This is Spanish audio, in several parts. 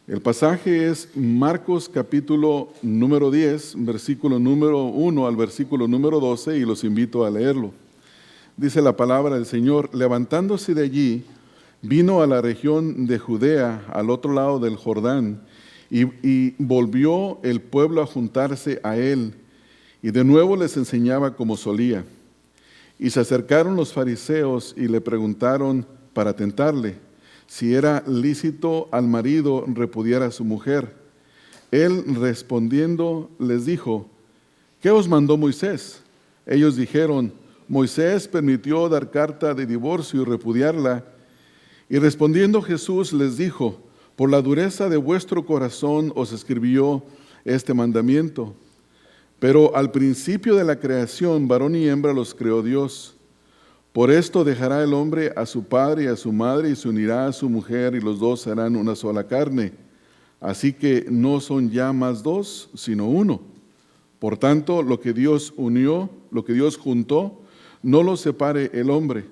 El pasaje es Marcos capítulo número 10, versículo número 1 al versículo número 12, y los invito a leerlo. Dice la palabra del Señor: levantándose de allí, vino a la región de Judea, al otro lado del Jordán, y volvió el pueblo a juntarse a él, y de nuevo les enseñaba como solía. Y se acercaron los fariseos y le preguntaron para tentarle si era lícito al marido repudiar a su mujer. Él respondiendo les dijo: ¿qué os mandó Moisés? Ellos dijeron: Moisés permitió dar carta de divorcio y repudiarla. Y respondiendo Jesús les dijo: por la dureza de vuestro corazón os escribió este mandamiento. Pero al principio de la creación, varón y hembra los creó Dios. Por esto dejará el hombre a su padre y a su madre, y se unirá a su mujer, y los dos serán una sola carne. Así que no son ya más dos, sino uno. Por tanto, lo que Dios unió, lo que Dios juntó, no lo separe el hombre.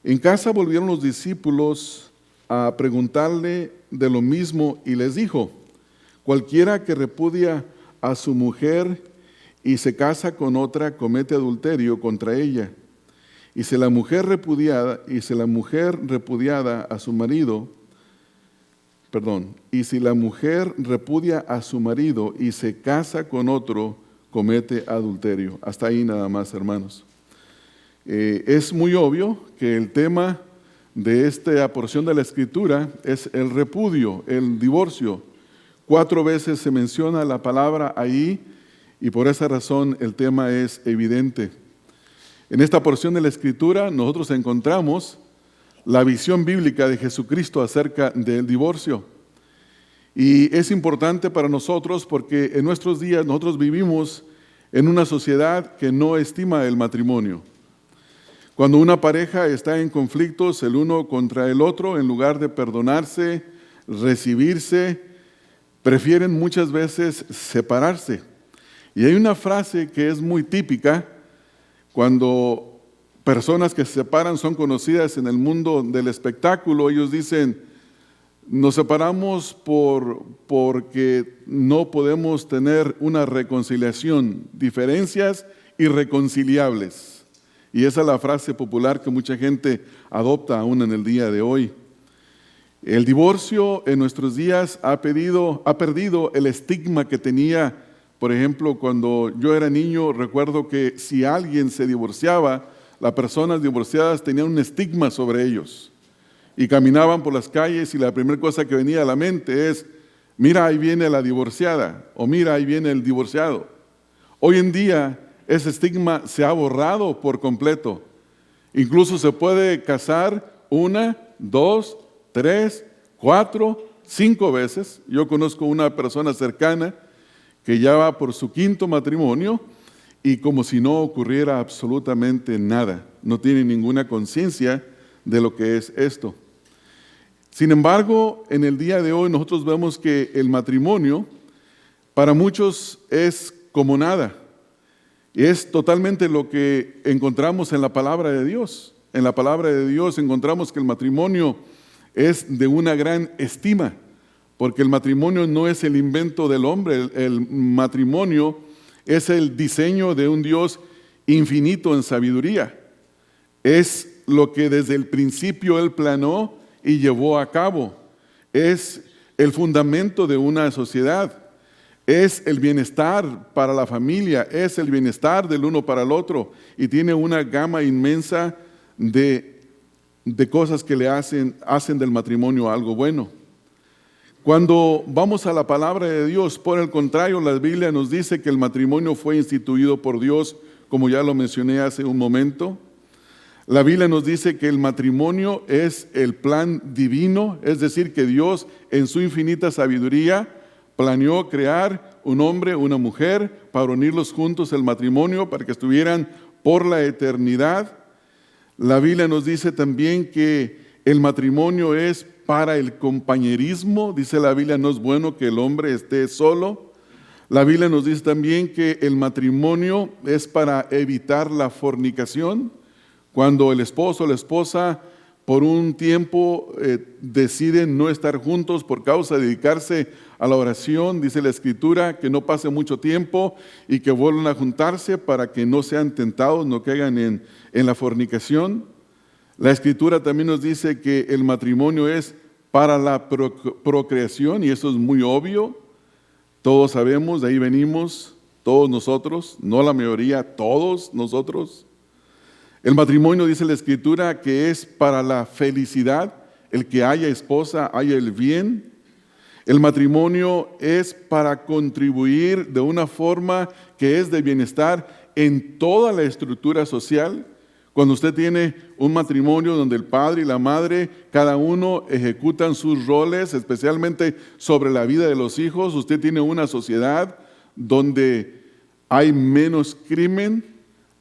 En casa volvieron los discípulos a preguntarle de lo mismo, y les dijo: cualquiera que repudia a su mujer y se casa con otra, comete adulterio contra ella. Y si la mujer repudiada a su marido, y si la mujer repudia a su marido y se casa con otro, comete adulterio. Hasta ahí nada más, hermanos. Es muy obvio que el tema de esta porción de la Escritura es el repudio, el divorcio. 4 veces se menciona la palabra ahí, y por esa razón el tema es evidente. En esta porción de la Escritura nosotros encontramos la visión bíblica de Jesucristo acerca del divorcio. Y es importante para nosotros porque en nuestros días nosotros vivimos en una sociedad que no estima el matrimonio. Cuando una pareja está en conflictos el uno contra el otro, en lugar de perdonarse, recibirse, prefieren muchas veces separarse. Y hay una frase que es muy típica cuando personas que se separan son conocidas en el mundo del espectáculo. Ellos dicen: nos separamos porque no podemos tener una reconciliación, diferencias irreconciliables. Y esa es la frase popular que mucha gente adopta aún en el día de hoy. El divorcio en nuestros días ha perdido el estigma que tenía. Por ejemplo, cuando yo era niño, recuerdo que si alguien se divorciaba, las personas divorciadas tenían un estigma sobre ellos. Y caminaban por las calles y la primera cosa que venía a la mente es: mira, ahí viene la divorciada, o mira, ahí viene el divorciado. Hoy en día ese estigma se ha borrado por completo. Incluso se puede casar 1, 2, 3, 4, 5 veces. Yo conozco una persona cercana que ya va por su 5º matrimonio, y como si no ocurriera absolutamente nada. No tiene ninguna conciencia de lo que es esto. Sin embargo, en el día de hoy nosotros vemos que el matrimonio para muchos es como nada. Es totalmente lo que encontramos en la palabra de Dios. En la palabra de Dios encontramos que el matrimonio es de una gran estima, porque el matrimonio no es el invento del hombre. El matrimonio es el diseño de un Dios infinito en sabiduría. Es lo que desde el principio Él planeó y llevó a cabo. Es el fundamento de una sociedad. Es el bienestar para la familia, es el bienestar del uno para el otro, y tiene una gama inmensa de cosas que le hacen del matrimonio algo bueno. Cuando vamos a la palabra de Dios, por el contrario, la Biblia nos dice que el matrimonio fue instituido por Dios, como ya lo mencioné hace un momento. La Biblia nos dice que el matrimonio es el plan divino, es decir, que Dios en su infinita sabiduría planeó crear un hombre, una mujer, para unirlos juntos el matrimonio, para que estuvieran por la eternidad. La Biblia nos dice también que el matrimonio es para el compañerismo. Dice la Biblia: no es bueno que el hombre esté solo. La Biblia nos dice también que el matrimonio es para evitar la fornicación. Cuando el esposo o la esposa por un tiempo deciden no estar juntos por causa de dedicarse a la oración. Dice la Escritura que no pase mucho tiempo y que vuelvan a juntarse para que no sean tentados, no caigan en la fornicación. La Escritura también nos dice que el matrimonio es para la procreación, y eso es muy obvio. Todos sabemos, de ahí venimos, todos nosotros, no la mayoría, todos nosotros. El matrimonio, dice la Escritura, que es para la felicidad, el que haya esposa, haya el bien. El matrimonio es para contribuir de una forma que es de bienestar en toda la estructura social. Cuando usted tiene un matrimonio donde el padre y la madre, cada uno ejecutan sus roles, especialmente sobre la vida de los hijos, usted tiene una sociedad donde hay menos crimen,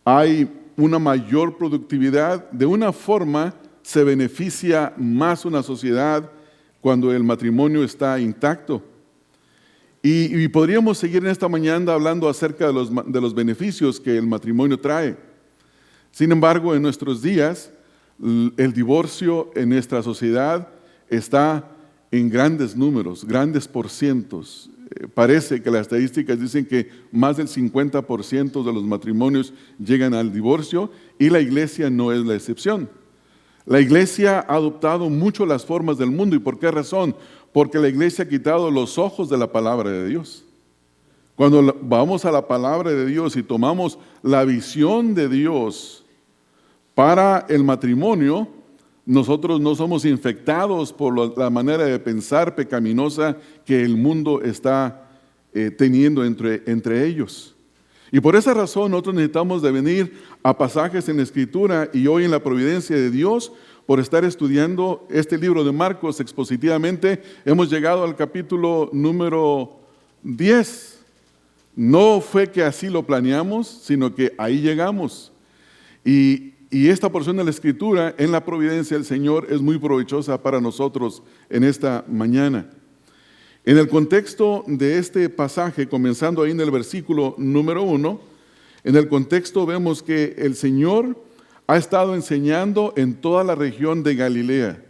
hay una mayor productividad. De una forma se beneficia más una sociedad cuando el matrimonio está intacto. Y podríamos seguir en esta mañana hablando acerca de los beneficios que el matrimonio trae. Sin embargo, en nuestros días, el divorcio en nuestra sociedad está en grandes números, grandes porcientos. Parece que las estadísticas dicen que más del 50% de los matrimonios llegan al divorcio, y la iglesia no es la excepción. La iglesia ha adoptado mucho las formas del mundo. ¿Y por qué razón? Porque la iglesia ha quitado los ojos de la palabra de Dios. Cuando vamos a la palabra de Dios y tomamos la visión de Dios para el matrimonio, nosotros no somos infectados por la manera de pensar pecaminosa que el mundo está teniendo entre ellos. Y por esa razón nosotros necesitamos de venir a pasajes en la Escritura, y hoy en la providencia de Dios, por estar estudiando este libro de Marcos expositivamente, hemos llegado al capítulo número 10. No fue que así lo planeamos, sino que ahí llegamos. Y esta porción de la Escritura, en la providencia del Señor, es muy provechosa para nosotros en esta mañana. En el contexto de este pasaje, comenzando ahí en el versículo número 1, en el contexto vemos que el Señor ha estado enseñando en toda la región de Galilea.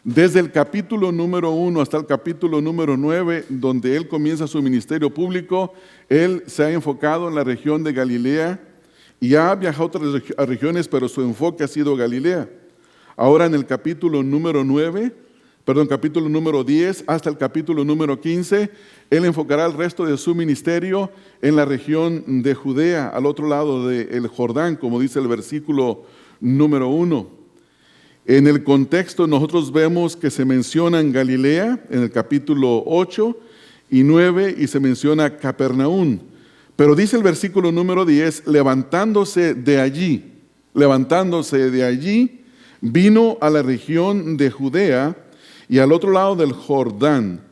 Desde el capítulo número 1 hasta el capítulo número 9, donde Él comienza su ministerio público, Él se ha enfocado en la región de Galilea y ha viajado a otras regiones, pero su enfoque ha sido Galilea. Ahora en el capítulo número 10 hasta el capítulo número 15, Él enfocará el resto de su ministerio en la región de Judea, al otro lado del Jordán, como dice el versículo número 1. En el contexto nosotros vemos que se menciona en Galilea, en el capítulo 8 y 9, y se menciona Capernaum. Pero dice el versículo número 10, levantándose de allí, vino a la región de Judea y al otro lado del Jordán.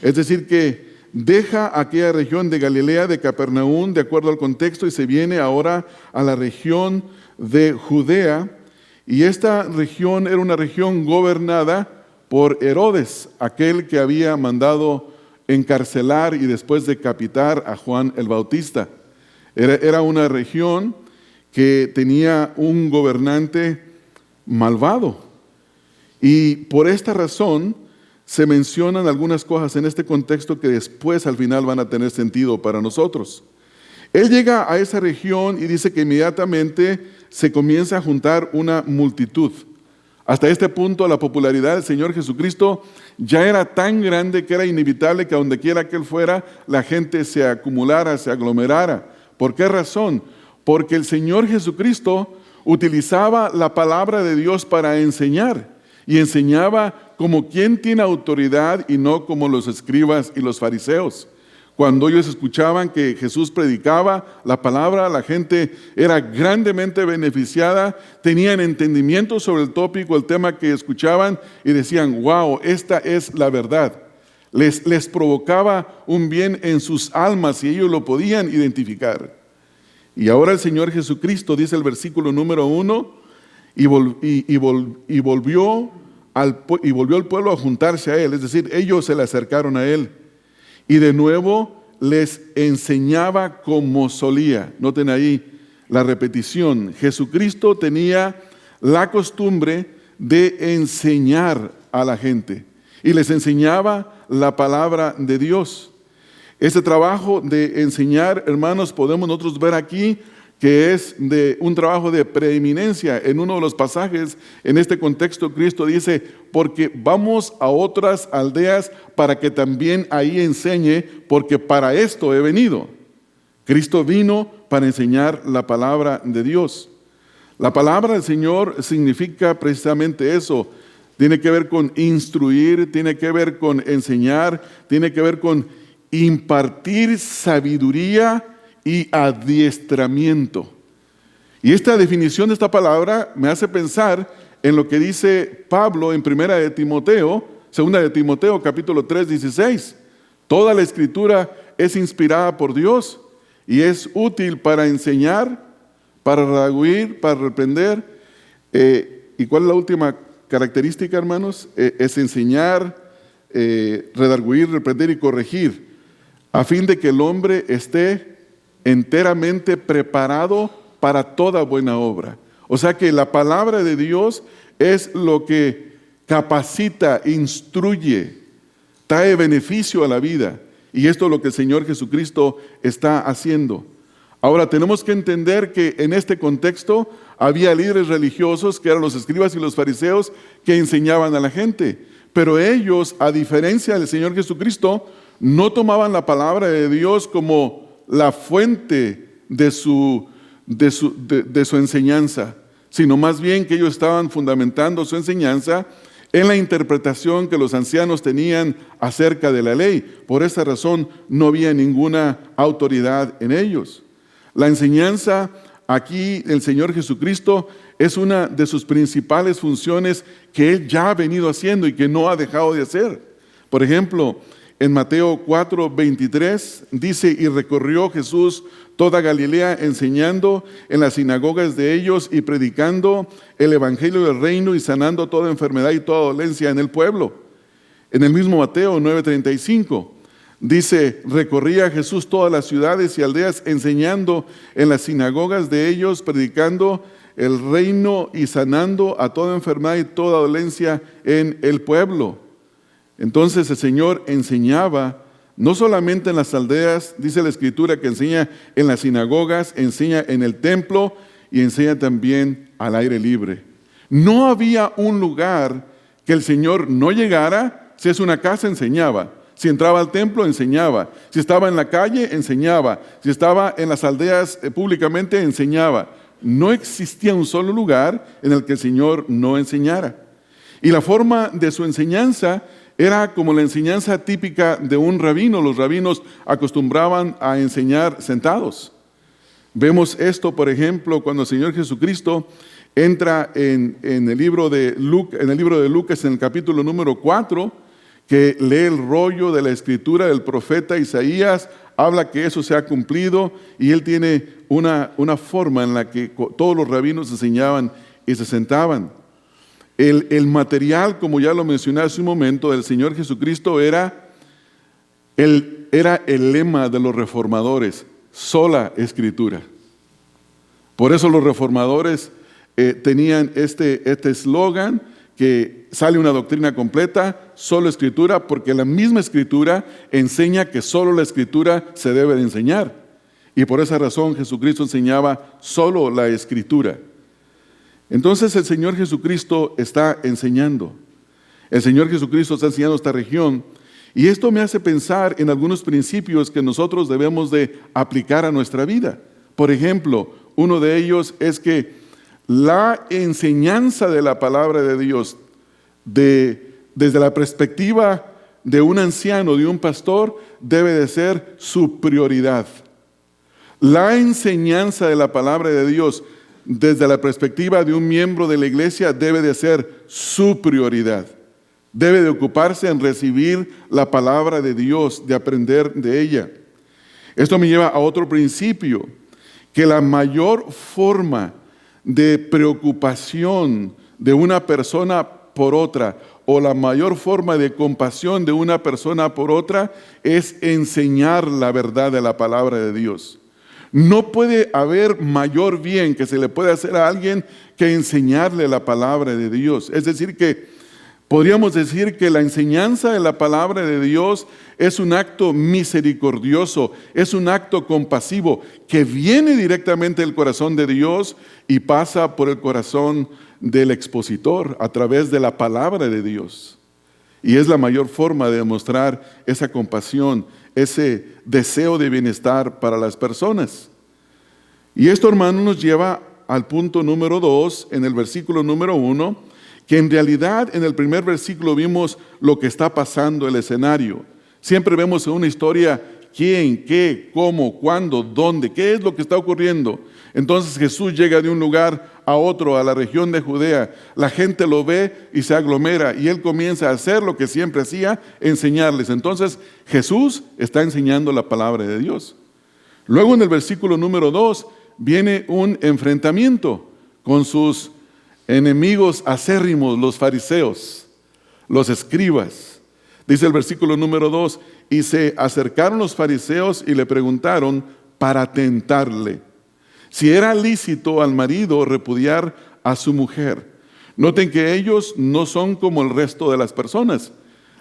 Es decir, que deja aquella región de Galilea, de Capernaum, de acuerdo al contexto, y se viene ahora a la región de Judea. Y esta región era una región gobernada por Herodes, aquel que había mandado encarcelar y después decapitar a Juan el Bautista. Era una región que tenía un gobernante malvado. Y por esta razón se mencionan algunas cosas en este contexto que después al final van a tener sentido para nosotros. Él llega a esa región y dice que inmediatamente se comienza a juntar una multitud. Hasta este punto la popularidad del Señor Jesucristo ya era tan grande que era inevitable que a donde quiera que Él fuera, la gente se acumulara, se aglomerara. ¿Por qué razón? Porque el Señor Jesucristo utilizaba la palabra de Dios para enseñar. Y enseñaba como quien tiene autoridad y no como los escribas y los fariseos. Cuando ellos escuchaban que Jesús predicaba la palabra, la gente era grandemente beneficiada, tenían entendimiento sobre el tópico, el tema que escuchaban, y decían, wow, esta es la verdad. Les provocaba un bien en sus almas y ellos lo podían identificar. Y ahora el Señor Jesucristo, dice el versículo número 1, y volvió el pueblo a juntarse a Él, es decir, ellos se le acercaron a Él. Y de nuevo les enseñaba como solía. Noten ahí la repetición. Jesucristo tenía la costumbre de enseñar a la gente. Y les enseñaba la palabra de Dios. Ese trabajo de enseñar, hermanos, podemos nosotros ver aquí que es de un trabajo de preeminencia. En uno de los pasajes, en este contexto, Cristo dice, porque vamos a otras aldeas para que también ahí enseñe, porque para esto he venido. Cristo vino para enseñar la palabra de Dios. La palabra del Señor significa precisamente eso. Tiene que ver con instruir, tiene que ver con enseñar, tiene que ver con impartir sabiduría y adiestramiento. Y esta definición de esta palabra me hace pensar en lo que dice Pablo en 2 de Timoteo, capítulo 3, 16. Toda la Escritura es inspirada por Dios y es útil para enseñar, para redarguir, para reprender. ¿Y cuál es la última característica, hermanos? Es enseñar, redarguir, reprender y corregir, a fin de que el hombre esté enteramente preparado para toda buena obra. O sea que la palabra de Dios es lo que capacita, instruye, trae beneficio a la vida. Y esto es lo que el Señor Jesucristo está haciendo. Ahora tenemos que entender que en este contexto había líderes religiosos, que eran los escribas y los fariseos, que enseñaban a la gente. Pero ellos, a diferencia del Señor Jesucristo, no tomaban la palabra de Dios como la fuente de su enseñanza, sino más bien que ellos estaban fundamentando su enseñanza en la interpretación que los ancianos tenían acerca de la ley. Por esa razón no había ninguna autoridad en ellos. La enseñanza aquí, el Señor Jesucristo, es una de sus principales funciones que Él ya ha venido haciendo y que no ha dejado de hacer. Por ejemplo, en Mateo 4, 23 dice, y recorrió Jesús toda Galilea enseñando en las sinagogas de ellos y predicando el evangelio del reino y sanando toda enfermedad y toda dolencia en el pueblo. En el mismo Mateo 9:35 dice, recorría Jesús todas las ciudades y aldeas enseñando en las sinagogas de ellos, predicando el reino y sanando a toda enfermedad y toda dolencia en el pueblo. Entonces el Señor enseñaba no solamente en las aldeas, dice la Escritura que enseña en las sinagogas, enseña en el templo y enseña también al aire libre. No había un lugar que el Señor no llegara. Si es una casa, enseñaba. Si entraba al templo, enseñaba. Si estaba en la calle, enseñaba. Si estaba en las aldeas públicamente, enseñaba. No existía un solo lugar en el que el Señor no enseñara. Y la forma de su enseñanza era como la enseñanza típica de un rabino. Los rabinos acostumbraban a enseñar sentados. Vemos esto, por ejemplo, cuando el Señor Jesucristo entra en el libro de Lucas, en el capítulo número 4, que lee el rollo de la escritura del profeta Isaías, habla que eso se ha cumplido, y él tiene una forma en la que todos los rabinos enseñaban y se sentaban. El material, como ya lo mencioné hace un momento, del Señor Jesucristo era el lema de los reformadores: sola escritura. Por eso los reformadores tenían este eslogan, que sale una doctrina completa, solo escritura, porque la misma escritura enseña que solo la escritura se debe de enseñar. Y por esa razón Jesucristo enseñaba solo la escritura. Entonces el Señor Jesucristo está enseñando. El Señor Jesucristo está enseñando esta región. Y esto me hace pensar en algunos principios que nosotros debemos de aplicar a nuestra vida. Por ejemplo, uno de ellos es que la enseñanza de la palabra de Dios, desde la perspectiva de un anciano, de un pastor, debe de ser su prioridad. La enseñanza de la palabra de Dios, desde la perspectiva de un miembro de la iglesia, debe de ser su prioridad. Debe de ocuparse en recibir la palabra de Dios, de aprender de ella. Esto me lleva a otro principio, que la mayor forma de preocupación de una persona por otra, o la mayor forma de compasión de una persona por otra, es enseñar la verdad de la palabra de Dios. No puede haber mayor bien que se le puede hacer a alguien que enseñarle la palabra de Dios. Es decir, que podríamos decir que la enseñanza de la palabra de Dios es un acto misericordioso, es un acto compasivo que viene directamente del corazón de Dios y pasa por el corazón del expositor a través de la palabra de Dios. Y es la mayor forma de demostrar esa compasión, ese deseo de bienestar para las personas. Y esto, hermano, nos lleva al punto número 2, en el versículo número 1, que en realidad en el primer versículo vimos lo que está pasando, el escenario. Siempre vemos en una historia quién, qué, cómo, cuándo, dónde, qué es lo que está ocurriendo. Entonces Jesús llega de un lugar a otro, a la región de Judea. La gente lo ve y se aglomera y Él comienza a hacer lo que siempre hacía, enseñarles. Entonces Jesús está enseñando la palabra de Dios. Luego en el versículo número 2 viene un enfrentamiento con sus enemigos acérrimos, los fariseos, los escribas. Dice el versículo número 2, y se acercaron los fariseos y le preguntaron para tentarle si era lícito al marido repudiar a su mujer. Noten que ellos no son como el resto de las personas.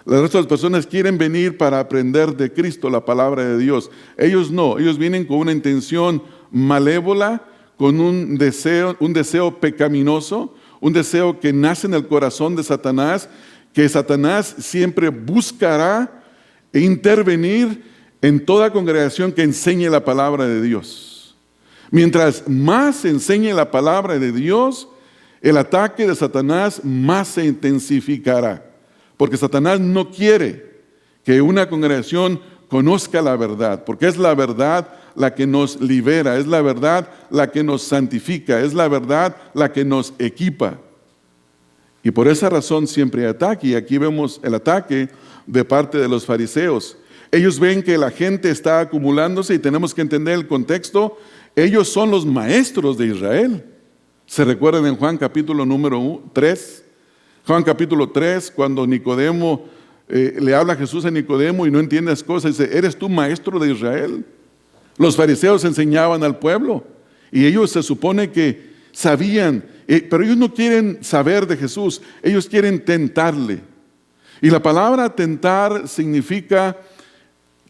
El resto de las personas quieren venir para aprender de Cristo, la palabra de Dios. Ellos no, ellos vienen con una intención malévola, con un deseo pecaminoso, un deseo que nace en el corazón de Satanás, que Satanás siempre buscará intervenir en toda congregación que enseñe la palabra de Dios. Mientras más se enseñe la palabra de Dios, el ataque de Satanás más se intensificará. Porque Satanás no quiere que una congregación conozca la verdad, porque es la verdad la que nos libera, es la verdad la que nos santifica, es la verdad la que nos equipa. Y por esa razón siempre hay ataque, y aquí vemos el ataque de parte de los fariseos. Ellos ven que la gente está acumulándose y tenemos que entender el contexto. Ellos son los maestros de Israel. ¿Se recuerdan en Juan capítulo número 3? Juan capítulo 3, cuando Nicodemo le habla a Jesús a Nicodemo y no entiende las cosas, dice, ¿eres tú maestro de Israel? Los fariseos enseñaban al pueblo y ellos se supone que sabían, pero ellos no quieren saber de Jesús, ellos quieren tentarle. Y la palabra tentar significa,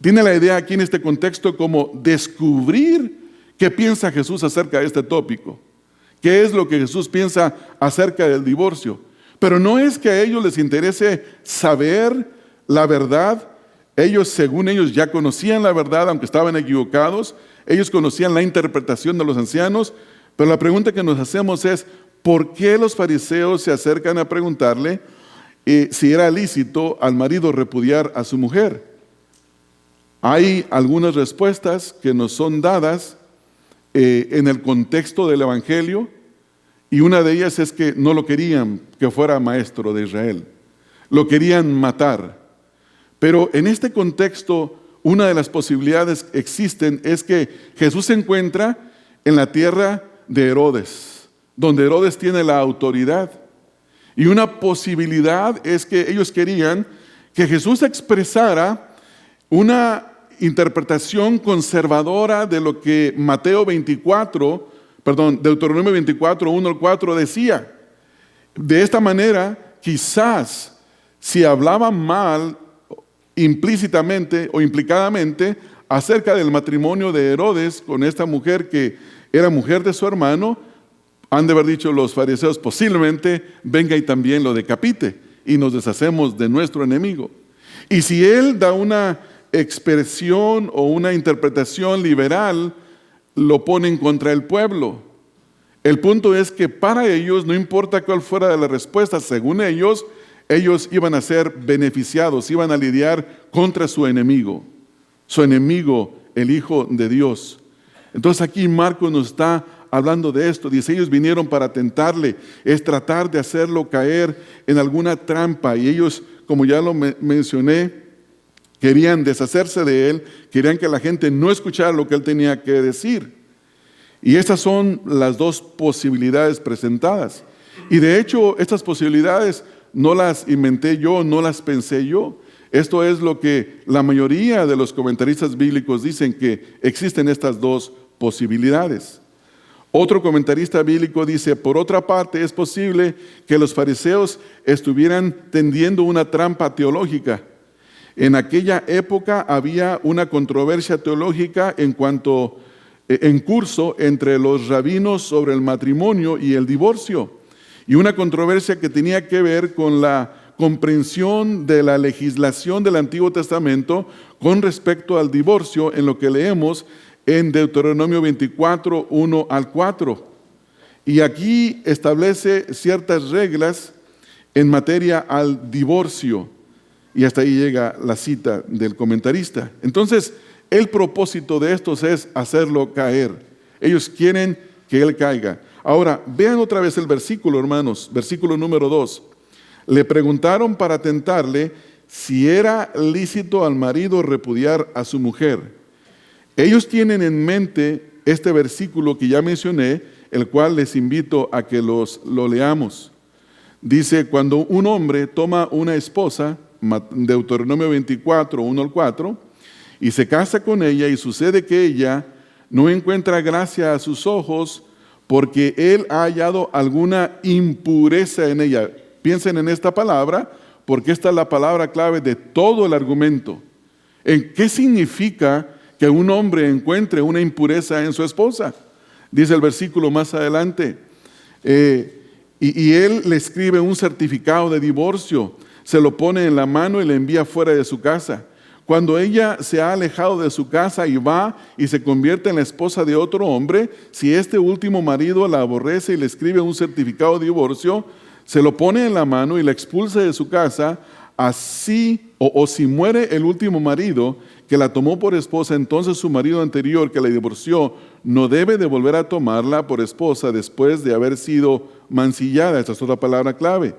tiene la idea aquí en este contexto como descubrir qué piensa Jesús acerca de este tópico. ¿Qué es lo que Jesús piensa acerca del divorcio? Pero no es que a ellos les interese saber la verdad. Ellos, según ellos, ya conocían la verdad, aunque estaban equivocados. Ellos conocían la interpretación de los ancianos. Pero la pregunta que nos hacemos es, ¿por qué los fariseos se acercan a preguntarle si era lícito al marido repudiar a su mujer? Hay algunas respuestas que nos son dadas en el contexto del Evangelio, y una de ellas es que no lo querían que fuera maestro de Israel, lo querían matar. Pero en este contexto, una de las posibilidades que existen es que Jesús se encuentra en la tierra de Herodes, donde Herodes tiene la autoridad. Y una posibilidad es que ellos querían que Jesús expresara una interpretación conservadora de lo que Deuteronomio 24, 1 al 4 decía. De esta manera, quizás, si hablaba mal implícitamente o implicadamente acerca del matrimonio de Herodes con esta mujer que era mujer de su hermano, han de haber dicho los fariseos, posiblemente venga y también lo decapite y nos deshacemos de nuestro enemigo. Y si él da una expresión o una interpretación liberal, lo ponen contra el pueblo. El punto es que para ellos, no importa cuál fuera la respuesta, según ellos iban a ser beneficiados, iban a lidiar contra su enemigo, el Hijo de Dios. Entonces aquí Marcos nos está hablando de esto. Dice, ellos vinieron para tentarle, es tratar de hacerlo caer en alguna trampa, y ellos, como ya lo mencioné, querían deshacerse de él, querían que la gente no escuchara lo que él tenía que decir. Y estas son las dos posibilidades presentadas. Y de hecho, estas posibilidades no las inventé yo, no las pensé yo. Esto es lo que la mayoría de los comentaristas bíblicos dicen, que existen estas dos posibilidades. Otro comentarista bíblico dice, por otra parte, es posible que los fariseos estuvieran tendiendo una trampa teológica. En aquella época había una controversia teológica en curso entre los rabinos sobre el matrimonio y el divorcio, y una controversia que tenía que ver con la comprensión de la legislación del Antiguo Testamento con respecto al divorcio, en lo que leemos en Deuteronomio 24, 1 al 4. Y aquí establece ciertas reglas en materia al divorcio. Y hasta ahí llega la cita del comentarista. Entonces, el propósito de estos es hacerlo caer. Ellos quieren que él caiga. Ahora, vean otra vez el versículo, hermanos. Versículo número 2. Le preguntaron para tentarle si era lícito al marido repudiar a su mujer. Ellos tienen en mente este versículo que ya mencioné, el cual les invito a que lo leamos. Dice, cuando un hombre toma una esposa, Deuteronomio 24, 1 al 4, y se casa con ella, y sucede que ella no encuentra gracia a sus ojos porque él ha hallado alguna impureza en ella. Piensen en esta palabra, porque esta es la palabra clave de todo el argumento. ¿En qué significa que un hombre encuentre una impureza en su esposa? Dice el versículo más adelante, y él le escribe un certificado de divorcio, se lo pone en la mano y le envía fuera de su casa. Cuando ella se ha alejado de su casa y va y se convierte en la esposa de otro hombre, si este último marido la aborrece y le escribe un certificado de divorcio, se lo pone en la mano y la expulsa de su casa. Así, o si muere el último marido que la tomó por esposa, entonces su marido anterior que la divorció no debe de volver a tomarla por esposa después de haber sido mancillada. Esta es otra palabra clave.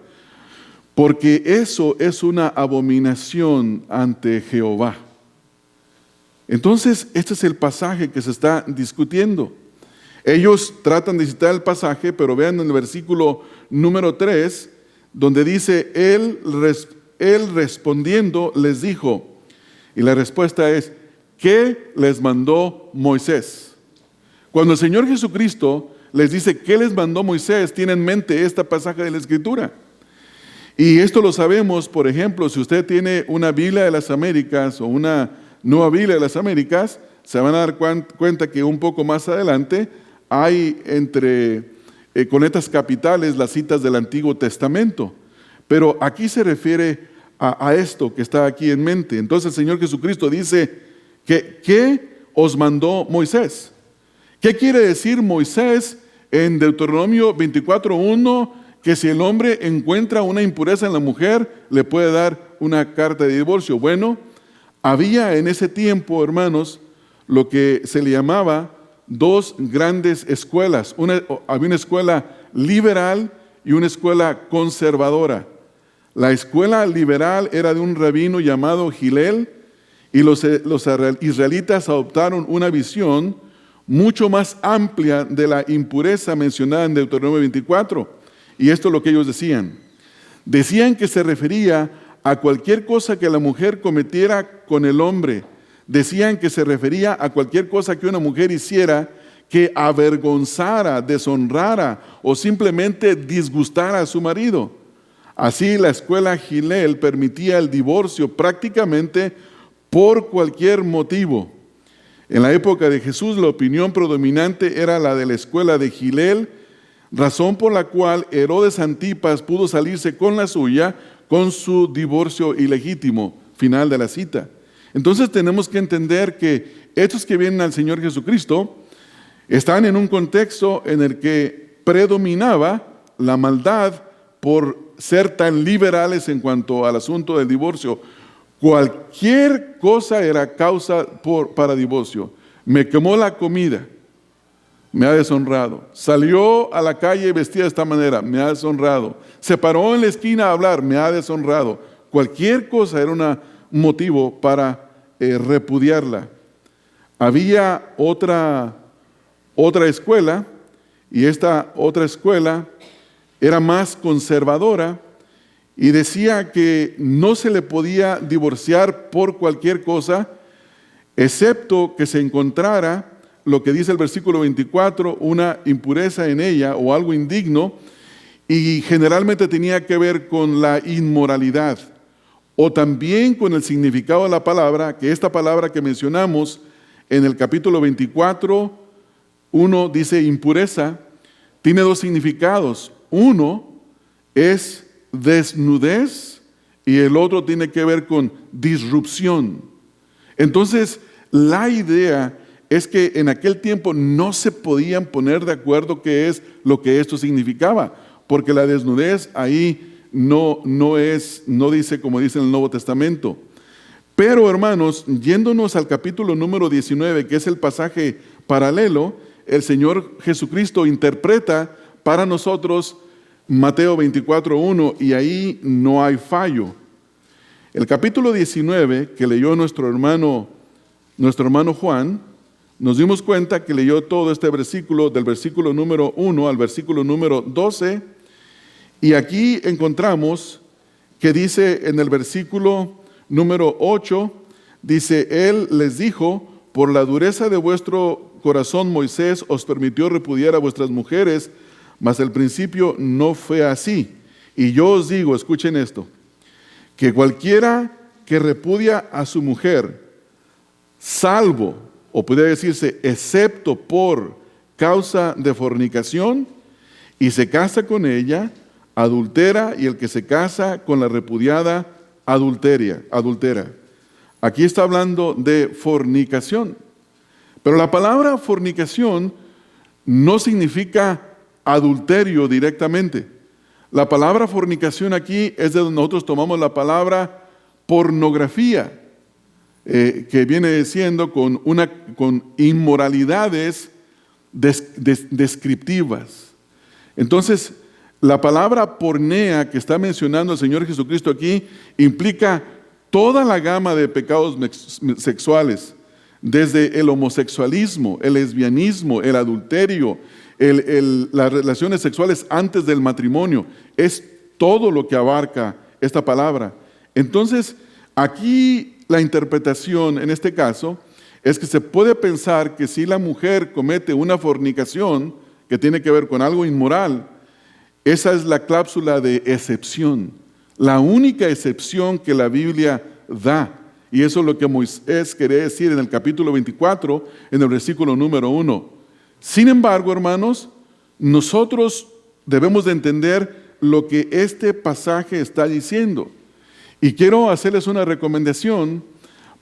Porque eso es una abominación ante Jehová. Entonces, este es el pasaje que se está discutiendo. Ellos tratan de citar el pasaje, pero vean en el versículo número 3, donde dice, él respondiendo les dijo, y la respuesta es, ¿qué les mandó Moisés? Cuando el Señor Jesucristo les dice, ¿qué les mandó Moisés?, tiene en mente este pasaje de la Escritura. Y esto lo sabemos, por ejemplo, si usted tiene una Biblia de las Américas o una Nueva Biblia de las Américas, se van a dar cuenta que un poco más adelante hay con estas capitales las citas del Antiguo Testamento. Pero aquí se refiere a esto que está aquí en mente. Entonces el Señor Jesucristo dice, ¿qué os mandó Moisés? ¿Qué quiere decir Moisés en Deuteronomio 24:1? Que si el hombre encuentra una impureza en la mujer, le puede dar una carta de divorcio. Bueno, había en ese tiempo, hermanos, lo que se le llamaba dos grandes escuelas. Había una escuela liberal y una escuela conservadora. La escuela liberal era de un rabino llamado Hillel, y los israelitas adoptaron una visión mucho más amplia de la impureza mencionada en Deuteronomio 24. Y esto es lo que ellos decían. Decían que se refería a cualquier cosa que la mujer cometiera con el hombre. Decían que se refería a cualquier cosa que una mujer hiciera que avergonzara, deshonrara o simplemente disgustara a su marido. Así la escuela Hillel permitía el divorcio prácticamente por cualquier motivo. En la época de Jesús la opinión predominante era la de la escuela de Hillel, razón por la cual Herodes Antipas pudo salirse con la suya con su divorcio ilegítimo. Final de la cita. Entonces tenemos que entender que estos que vienen al Señor Jesucristo están en un contexto en el que predominaba la maldad por ser tan liberales en cuanto al asunto del divorcio. Cualquier cosa era causa para divorcio. Me quemó la comida, me ha deshonrado. Salió a la calle vestida de esta manera, me ha deshonrado. Se paró en la esquina a hablar, me ha deshonrado. Cualquier cosa era un motivo para repudiarla. Había otra escuela, y esta otra escuela era más conservadora y decía que no se le podía divorciar por cualquier cosa, excepto que se encontrara lo que dice el versículo 24, una impureza en ella o algo indigno, y generalmente tenía que ver con la inmoralidad, o también con el significado de la palabra, que esta palabra que mencionamos en el capítulo 24, uno dice impureza, tiene dos significados. Uno es desnudez y el otro tiene que ver con disrupción. Entonces, la idea es que en aquel tiempo no se podían poner de acuerdo qué es lo que esto significaba, porque la desnudez ahí no dice como dice en el Nuevo Testamento. Pero hermanos, yéndonos al capítulo número 19, que es el pasaje paralelo, el Señor Jesucristo interpreta para nosotros Mateo 24:1, y ahí no hay fallo. El capítulo 19 que leyó nuestro hermano Juan, nos dimos cuenta que leyó todo este versículo, del versículo número 1 al versículo número 12, y aquí encontramos que dice en el versículo número 8, dice, Él les dijo, por la dureza de vuestro corazón Moisés os permitió repudiar a vuestras mujeres, mas al principio no fue así. Y yo os digo, escuchen esto, que cualquiera que repudia a su mujer, salvo, o puede decirse, excepto por causa de fornicación, y se casa con ella, adultera, y el que se casa con la repudiada, adultera. Aquí está hablando de fornicación. Pero la palabra fornicación no significa adulterio directamente. La palabra fornicación aquí es de donde nosotros tomamos la palabra pornografía, que viene siendo con inmoralidades descriptivas. Entonces, la palabra pornea que está mencionando el Señor Jesucristo aquí implica toda la gama de pecados sexuales, desde el homosexualismo, el lesbianismo, el adulterio, las relaciones sexuales antes del matrimonio. Es todo lo que abarca esta palabra. Entonces, aquí la interpretación en este caso es que se puede pensar que si la mujer comete una fornicación que tiene que ver con algo inmoral, esa es la cláusula de excepción, la única excepción que la Biblia da. Y eso es lo que Moisés quería decir en el capítulo 24, en el versículo número 1. Sin embargo, hermanos, nosotros debemos de entender lo que este pasaje está diciendo. Y quiero hacerles una recomendación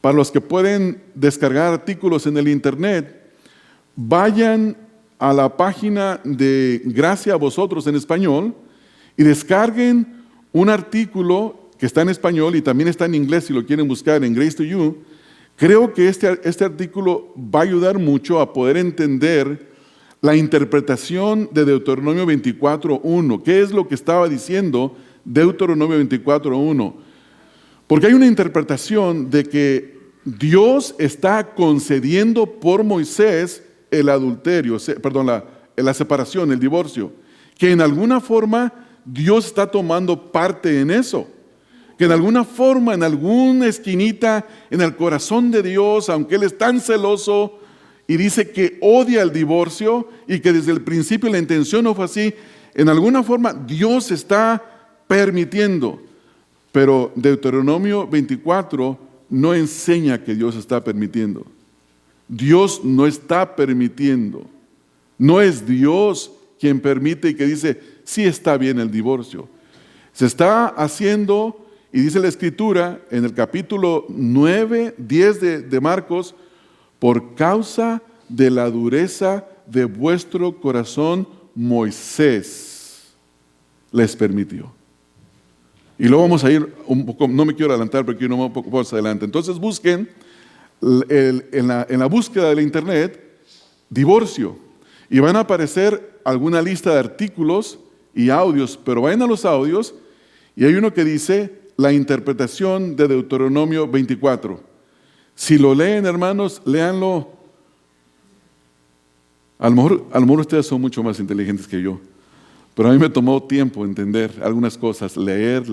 para los que pueden descargar artículos en el internet. Vayan a la página de Gracia a Vosotros en español y descarguen un artículo que está en español y también está en inglés si lo quieren buscar en Grace to You. Creo que este artículo va a ayudar mucho a poder entender la interpretación de Deuteronomio 24:1. ¿Qué es lo que estaba diciendo Deuteronomio 24:1? Porque hay una interpretación de que Dios está concediendo por Moisés el adulterio, la separación, el divorcio, que en alguna forma Dios está tomando parte en eso, que en alguna forma, en alguna esquinita, en el corazón de Dios, aunque Él es tan celoso y dice que odia el divorcio y que desde el principio la intención no fue así, en alguna forma Dios está permitiendo, pero Deuteronomio 24 no enseña que Dios está permitiendo. Dios no está permitiendo. No es Dios quien permite y que dice, sí está bien el divorcio. Se está haciendo, y dice la Escritura en el capítulo 9, 10 de Marcos, por causa de la dureza de vuestro corazón, Moisés les permitió. Y luego vamos a ir un poco, no me quiero adelantar porque quiero ir un poco más adelante. Entonces busquen en la búsqueda de la internet, divorcio, y van a aparecer alguna lista de artículos y audios, pero vayan a los audios y hay uno que dice la interpretación de Deuteronomio 24. Si lo leen, hermanos, léanlo. A lo mejor ustedes son mucho más inteligentes que yo, pero a mí me tomó tiempo entender algunas cosas, leer,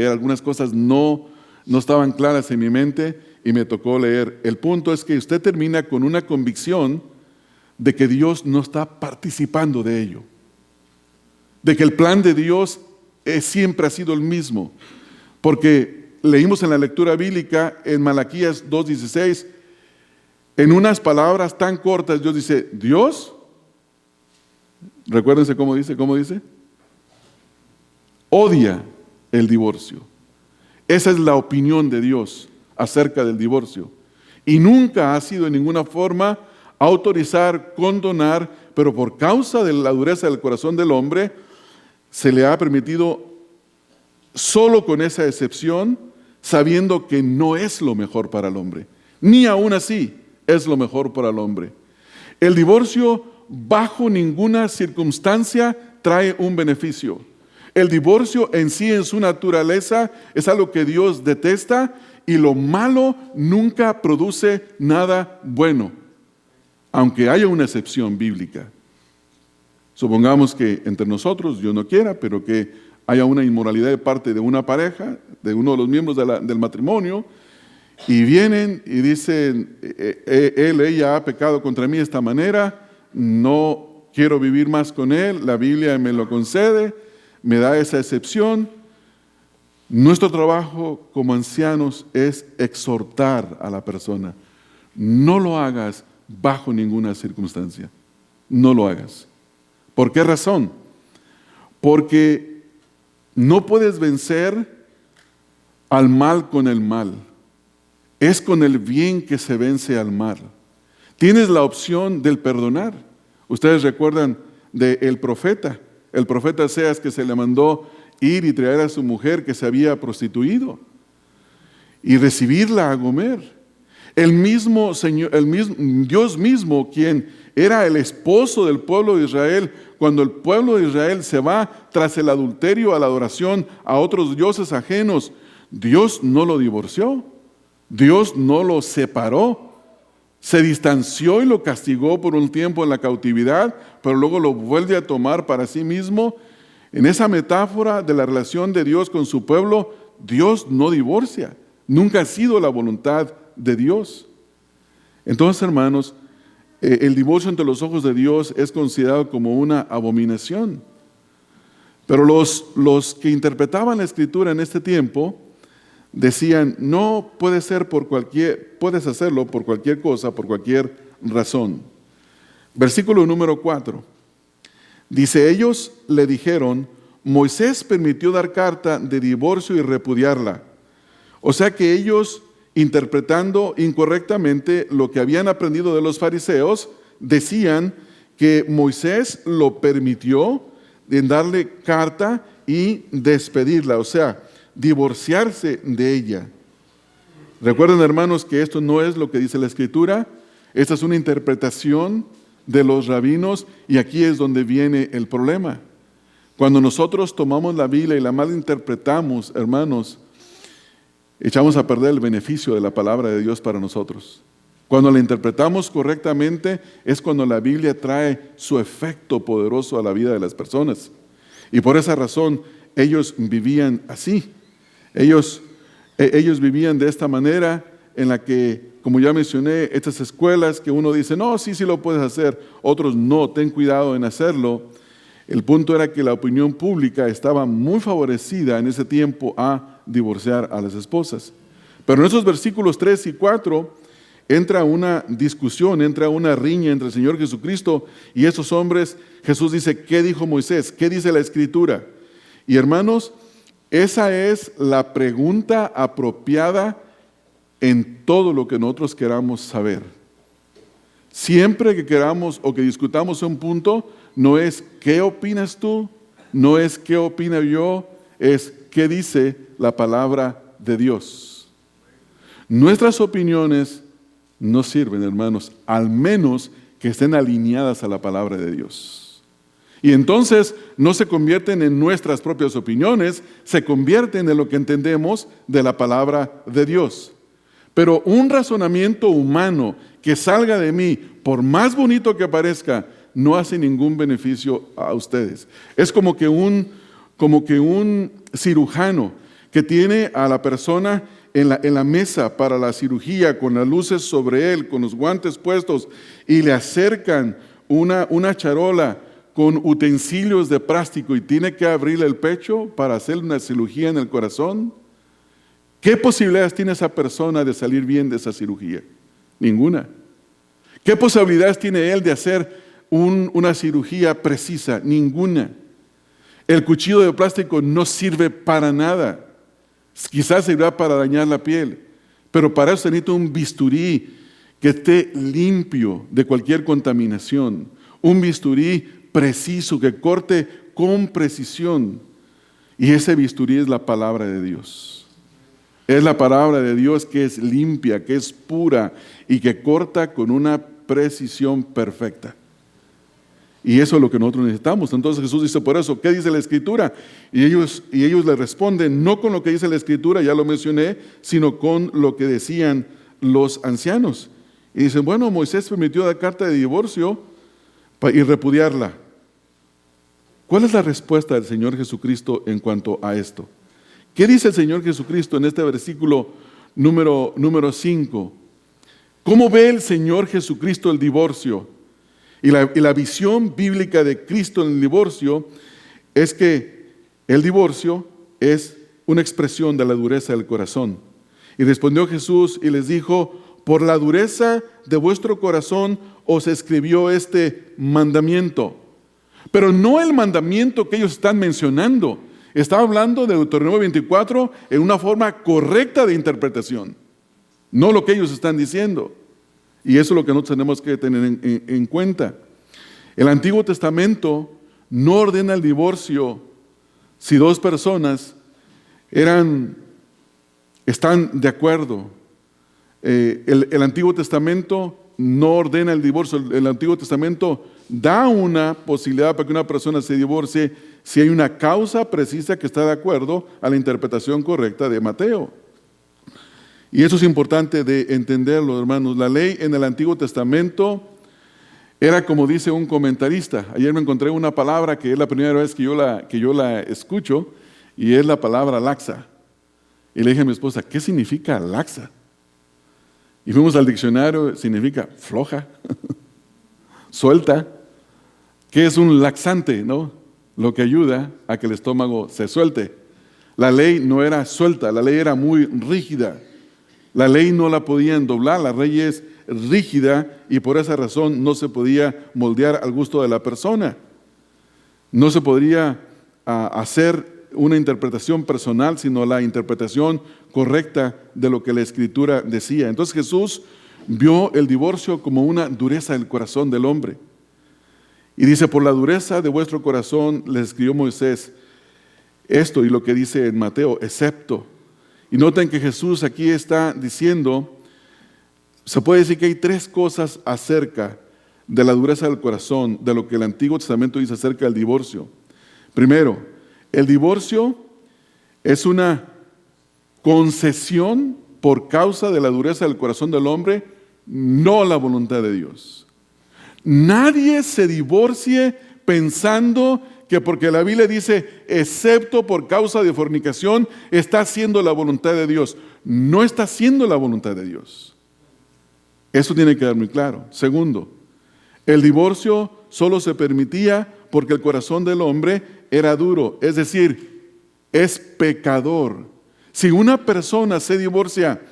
algunas cosas no estaban claras en mi mente y me tocó leer. El punto es que usted termina con una convicción de que Dios no está participando de ello, de que el plan de Dios siempre ha sido el mismo, porque leímos en la lectura bíblica en Malaquías 2:16, en unas palabras tan cortas Dios dice, Dios, recuérdense cómo dice, odia el divorcio. Esa es la opinión de Dios acerca del divorcio. Y nunca ha sido en ninguna forma autorizar, condonar, pero por causa de la dureza del corazón del hombre, se le ha permitido solo con esa excepción, sabiendo que no es lo mejor para el hombre. Ni aún así es lo mejor para el hombre. El divorcio bajo ninguna circunstancia trae un beneficio. El divorcio en sí, en su naturaleza, es algo que Dios detesta y lo malo nunca produce nada bueno, aunque haya una excepción bíblica. Supongamos que entre nosotros, Dios no quiera, pero que haya una inmoralidad de parte de una pareja, de uno de los miembros del matrimonio, y vienen y dicen, ella ha pecado contra mí de esta manera, no quiero vivir más con él, la Biblia me lo concede, me da esa excepción. Nuestro trabajo como ancianos es exhortar a la persona. No lo hagas bajo ninguna circunstancia. No lo hagas. ¿Por qué razón? Porque no puedes vencer al mal con el mal. Es con el bien que se vence al mal. Tienes la opción del perdonar. Ustedes recuerdan del profeta. El profeta Oseas, que se le mandó ir y traer a su mujer que se había prostituido y recibirla a Gomer. El mismo Señor, Dios mismo, quien era el esposo del pueblo de Israel, cuando el pueblo de Israel se va tras el adulterio a la adoración a otros dioses ajenos, Dios no lo divorció, Dios no lo separó, se distanció y lo castigó por un tiempo en la cautividad, pero luego lo vuelve a tomar para sí mismo. En esa metáfora de la relación de Dios con su pueblo, Dios no divorcia. Nunca ha sido la voluntad de Dios. Entonces, hermanos, el divorcio ante los ojos de Dios es considerado como una abominación. Pero los que interpretaban la Escritura en este tiempo decían, no puede ser puedes hacerlo por cualquier cosa, por cualquier razón. Versículo número 4. Dice, ellos le dijeron, Moisés permitió dar carta de divorcio y repudiarla. O sea que ellos, interpretando incorrectamente lo que habían aprendido de los fariseos, decían que Moisés lo permitió en darle carta y despedirla, o sea, divorciarse de ella. Recuerden, hermanos, que esto no es lo que dice la Escritura, esta es una interpretación de los rabinos y aquí es donde viene el problema. Cuando nosotros tomamos la Biblia y la malinterpretamos, hermanos, echamos a perder el beneficio de la palabra de Dios para nosotros. Cuando la interpretamos correctamente es cuando la Biblia trae su efecto poderoso a la vida de las personas. Y por esa razón ellos vivían así. Ellos vivían de esta manera en la que, como ya mencioné, estas escuelas que uno dice, no, sí lo puedes hacer, otros no, ten cuidado en hacerlo. El punto era que la opinión pública estaba muy favorecida en ese tiempo a divorciar a las esposas. Pero en esos versículos 3 y 4 entra una discusión, entra una riña entre el Señor Jesucristo y esos hombres. Jesús dice, ¿qué dijo Moisés? ¿Qué dice la Escritura? Y hermanos, esa es la pregunta apropiada en todo lo que nosotros queramos saber. Siempre que queramos o que discutamos un punto, no es ¿qué opinas tú? No es ¿qué opino yo? Es ¿qué dice la palabra de Dios? Nuestras opiniones no sirven, hermanos, al menos que estén alineadas a la palabra de Dios. Y entonces no se convierten en nuestras propias opiniones, se convierten en lo que entendemos de la palabra de Dios. Pero un razonamiento humano que salga de mí, por más bonito que parezca, no hace ningún beneficio a ustedes. Es como que un cirujano que tiene a la persona en la mesa para la cirugía, con las luces sobre él, con los guantes puestos, y le acercan una charola con utensilios de plástico y tiene que abrirle el pecho para hacer una cirugía en el corazón, ¿qué posibilidades tiene esa persona de salir bien de esa cirugía? Ninguna. ¿Qué posibilidades tiene él de hacer una cirugía precisa? Ninguna. El cuchillo de plástico no sirve para nada. Quizás sirva para dañar la piel, pero para eso se necesita un bisturí que esté limpio de cualquier contaminación. Un bisturí preciso, que corte con precisión. Y ese bisturí es la palabra de Dios. Es la palabra de Dios que es limpia, que es pura y que corta con una precisión perfecta. Y eso es lo que nosotros necesitamos. Entonces Jesús dice, por eso, ¿qué dice la Escritura? Y ellos le responden, no con lo que dice la Escritura, ya lo mencioné, sino con lo que decían los ancianos. Y dicen, bueno, Moisés permitió dar carta de divorcio y repudiarla. ¿Cuál es la respuesta del Señor Jesucristo en cuanto a esto? ¿Qué dice el Señor Jesucristo en este versículo número 5? ¿Cómo ve el Señor Jesucristo el divorcio? Y la visión bíblica de Cristo en el divorcio es que el divorcio es una expresión de la dureza del corazón. Y respondió Jesús y les dijo, por la dureza de vuestro corazón os escribió este mandamiento. Pero no el mandamiento que ellos están mencionando. Está hablando de Deuteronomio 24 en una forma correcta de interpretación. No lo que ellos están diciendo. Y eso es lo que nosotros tenemos que tener en cuenta. El Antiguo Testamento no ordena el divorcio si dos personas están de acuerdo. El Antiguo Testamento no ordena el divorcio. El Antiguo Testamento da una posibilidad para que una persona se divorcie si hay una causa precisa que está de acuerdo a la interpretación correcta de Mateo. Y eso es importante de entenderlo, hermanos. La ley en el Antiguo Testamento era como dice un comentarista. Ayer me encontré una palabra que es la primera vez que yo la escucho, y es la palabra laxa. Y le dije a mi esposa, ¿qué significa laxa? Y fuimos al diccionario, significa floja, suelta. ¿Qué es un laxante? ¿No? Lo que ayuda a que el estómago se suelte. La ley no era suelta, la ley era muy rígida. La ley no la podían doblar, la ley es rígida y por esa razón no se podía moldear al gusto de la persona. No se podría hacer una interpretación personal, sino la interpretación correcta de lo que la Escritura decía. Entonces Jesús vio el divorcio como una dureza del corazón del hombre. Y dice, por la dureza de vuestro corazón les escribió Moisés esto, y lo que dice en Mateo, excepto. Y noten que Jesús aquí está diciendo, se puede decir que hay tres cosas acerca de la dureza del corazón, de lo que el Antiguo Testamento dice acerca del divorcio. Primero, el divorcio es una concesión por causa de la dureza del corazón del hombre, no la voluntad de Dios. Nadie se divorcie pensando que porque la Biblia dice, excepto por causa de fornicación, está haciendo la voluntad de Dios. No está haciendo la voluntad de Dios. Eso tiene que quedar muy claro. Segundo, el divorcio solo se permitía porque el corazón del hombre era duro, es decir, es pecador. Si una persona se divorcia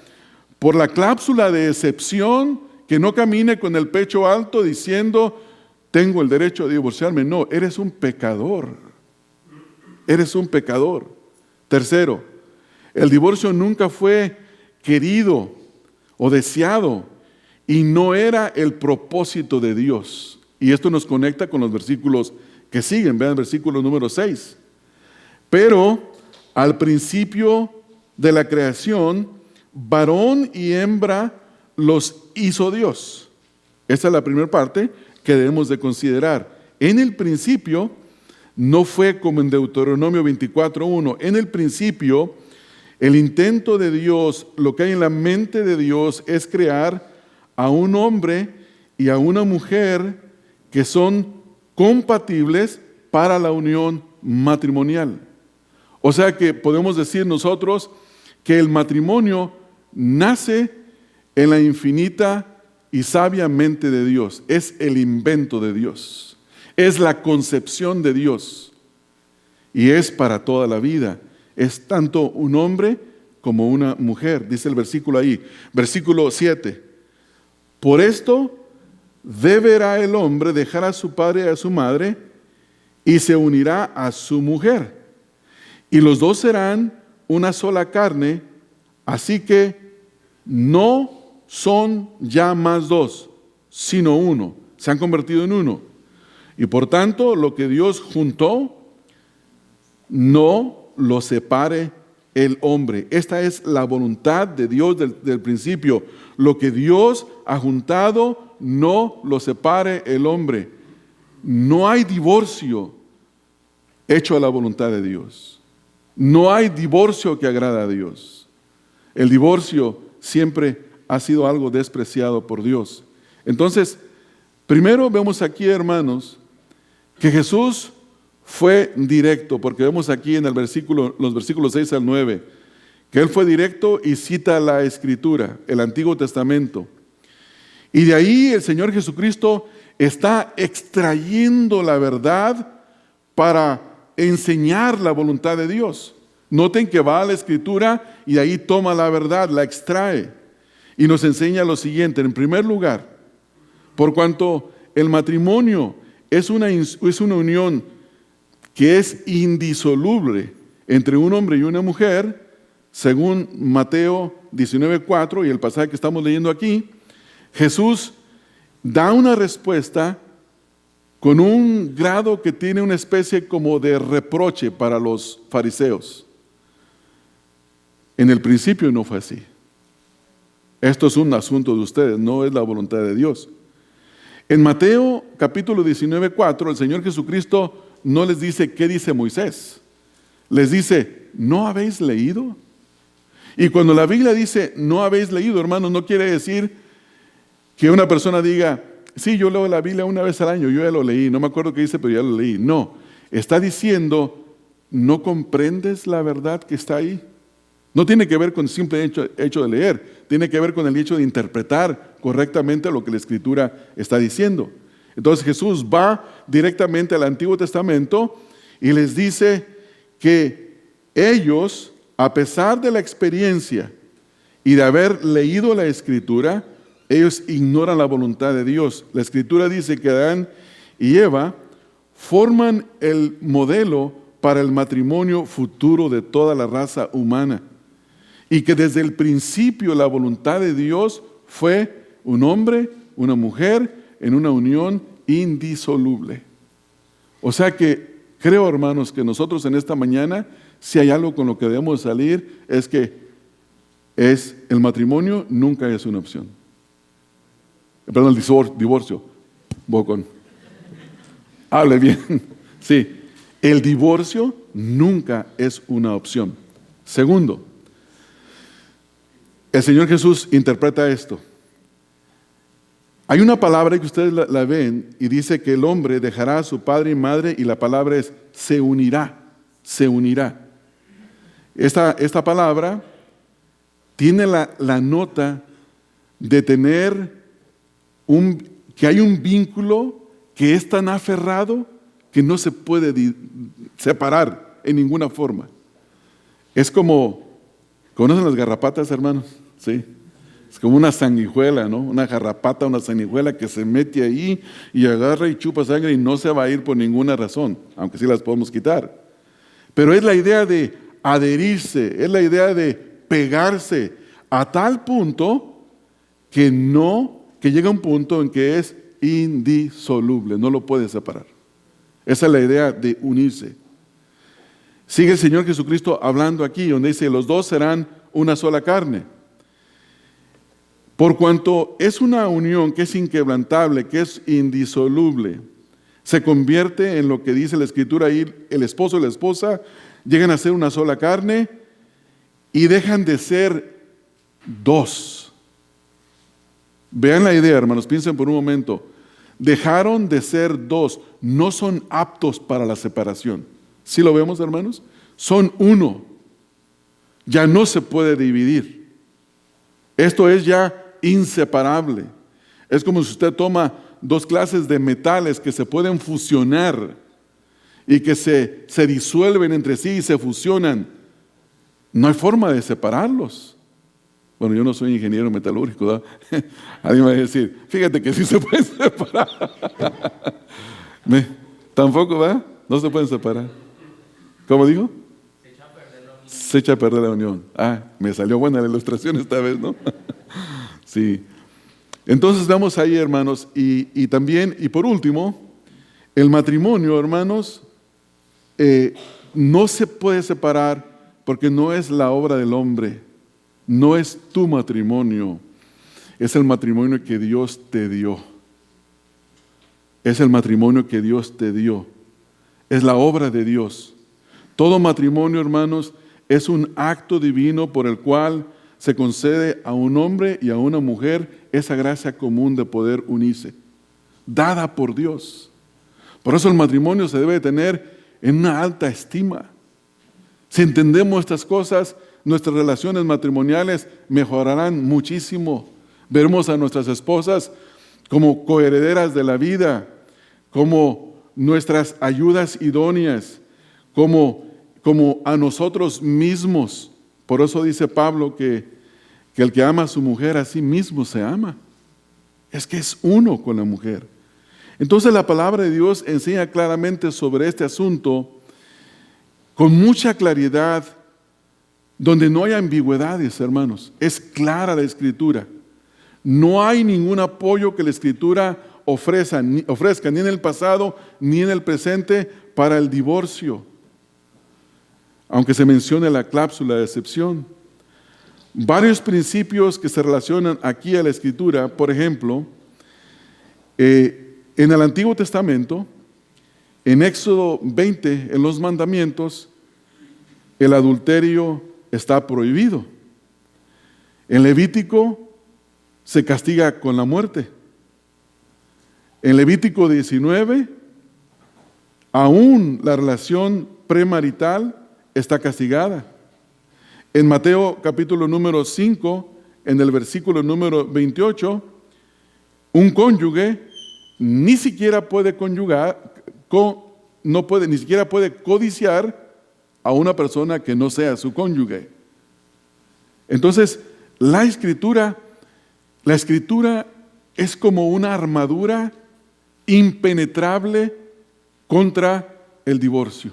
por la cláusula de excepción, que no camine con el pecho alto diciendo, tengo el derecho de divorciarme. No, eres un pecador. Eres un pecador. Tercero, el divorcio nunca fue querido o deseado y no era el propósito de Dios. Y esto nos conecta con los versículos que siguen. Vean el versículo número 6. Pero al principio de la creación, varón y hembra los hizo Dios. Esta es la primera parte que debemos de considerar. En el principio, no fue como en Deuteronomio 24:1. En el principio, el intento de Dios, lo que hay en la mente de Dios es crear a un hombre y a una mujer que son compatibles para la unión matrimonial. O sea que podemos decir nosotros que el matrimonio nace en la infinita y sabiamente de Dios. Es el invento de Dios. Es la concepción de Dios. Y es para toda la vida. Es tanto un hombre como una mujer. Dice el versículo ahí. Versículo 7. Por esto deberá el hombre dejar a su padre y a su madre y se unirá a su mujer. Y los dos serán una sola carne, así que no son ya más dos, sino uno. Se han convertido en uno. Y por tanto, lo que Dios juntó, no lo separe el hombre. Esta es la voluntad de Dios del principio. Lo que Dios ha juntado, no lo separe el hombre. No hay divorcio hecho a la voluntad de Dios. No hay divorcio que agrada a Dios. El divorcio siempre ha sido algo despreciado por Dios. Entonces, primero vemos aquí, hermanos, que Jesús fue directo, porque vemos aquí en los versículos 6 al 9, que Él fue directo y cita la Escritura, el Antiguo Testamento. Y de ahí el Señor Jesucristo está extrayendo la verdad para enseñar la voluntad de Dios. Noten que va a la Escritura y ahí toma la verdad, la extrae y nos enseña lo siguiente. En primer lugar, por cuanto el matrimonio es una unión que es indisoluble entre un hombre y una mujer, según Mateo 19:4 y el pasaje que estamos leyendo aquí, Jesús da una respuesta con un grado que tiene una especie como de reproche para los fariseos. En el principio no fue así. Esto es un asunto de ustedes, no es la voluntad de Dios. En Mateo capítulo 19:4, el Señor Jesucristo no les dice qué dice Moisés. Les dice, ¿no habéis leído? Y cuando la Biblia dice, no habéis leído, hermanos, no quiere decir que una persona diga, sí, yo leo la Biblia una vez al año, yo ya lo leí, no me acuerdo qué dice, pero ya lo leí. No, está diciendo, ¿no comprendes la verdad que está ahí? No tiene que ver con el simple hecho de leer, tiene que ver con el hecho de interpretar correctamente lo que la Escritura está diciendo. Entonces Jesús va directamente al Antiguo Testamento y les dice que ellos, a pesar de la experiencia y de haber leído la Escritura, ellos ignoran la voluntad de Dios. La Escritura dice que Adán y Eva forman el modelo para el matrimonio futuro de toda la raza humana. Y que desde el principio la voluntad de Dios fue un hombre, una mujer, en una unión indisoluble. O sea que creo, hermanos, que nosotros en esta mañana, si hay algo con lo que debemos salir, es que el matrimonio nunca es una opción. Perdón, el divorcio. Bocón. Hable bien. Sí, el divorcio nunca es una opción. Segundo, el Señor Jesús interpreta esto. Hay una palabra que ustedes la ven y dice que el hombre dejará a su padre y madre y la palabra es se unirá, se unirá. Esta palabra tiene la nota de tener que hay un vínculo que es tan aferrado que no se puede separar en ninguna forma. Es como, ¿conocen las garrapatas, hermanos? Sí. Es como una sanguijuela, ¿no? Una garrapata, una sanguijuela que se mete ahí y agarra y chupa sangre y no se va a ir por ninguna razón, aunque sí las podemos quitar. Pero es la idea de adherirse, es la idea de pegarse a tal punto que llega un punto en que es indisoluble, no lo puede separar. Esa es la idea de unirse. Sigue el Señor Jesucristo hablando aquí, donde dice, los dos serán una sola carne. Por cuanto es una unión que es inquebrantable, que es indisoluble, se convierte en lo que dice la Escritura ahí, el esposo y la esposa llegan a ser una sola carne y dejan de ser dos. Vean la idea, hermanos, piensen por un momento. Dejaron de ser dos, no son aptos para la separación. ¿Sí lo vemos, hermanos? Son uno. Ya no se puede dividir. Esto es ya inseparable. Es como si usted toma dos clases de metales que se pueden fusionar y que se disuelven entre sí y se fusionan. No hay forma de separarlos. Bueno, yo no soy ingeniero metalúrgico, ¿verdad? Alguien va a decir, fíjate que sí se pueden separar. Tampoco, ¿verdad? No se pueden separar. ¿Cómo dijo? Se echa a perder la unión. Me salió buena la ilustración esta vez, ¿no? Sí. Entonces vamos ahí, hermanos, y también, y por último, el matrimonio, hermanos, no se puede separar porque no es la obra del hombre, no es tu matrimonio, es el matrimonio que Dios te dio. Es el matrimonio que Dios te dio. Es la obra de Dios. Todo matrimonio, hermanos, es un acto divino por el cual se concede a un hombre y a una mujer esa gracia común de poder unirse, dada por Dios. Por eso el matrimonio se debe tener en una alta estima. Si entendemos estas cosas, nuestras relaciones matrimoniales mejorarán muchísimo. Veremos a nuestras esposas como coherederas de la vida, como nuestras ayudas idóneas, como a nosotros mismos. Por eso dice Pablo que el que ama a su mujer a sí mismo se ama. Es que es uno con la mujer. Entonces la palabra de Dios enseña claramente sobre este asunto con mucha claridad, donde no hay ambigüedades, hermanos. Es clara la Escritura. No hay ningún apoyo que la Escritura ofrezca ni en el pasado ni en el presente para el divorcio, aunque se mencione la cláusula de excepción. Varios principios que se relacionan aquí a la Escritura, por ejemplo, en el Antiguo Testamento, en Éxodo 20, en los mandamientos, el adulterio está prohibido. En Levítico se castiga con la muerte. En Levítico 19, aún la relación premarital está castigada. En Mateo capítulo número 5, en el versículo número 28, un cónyuge ni siquiera puede ni siquiera puede codiciar a una persona que no sea su cónyuge. Entonces, la escritura es como una armadura impenetrable contra el divorcio.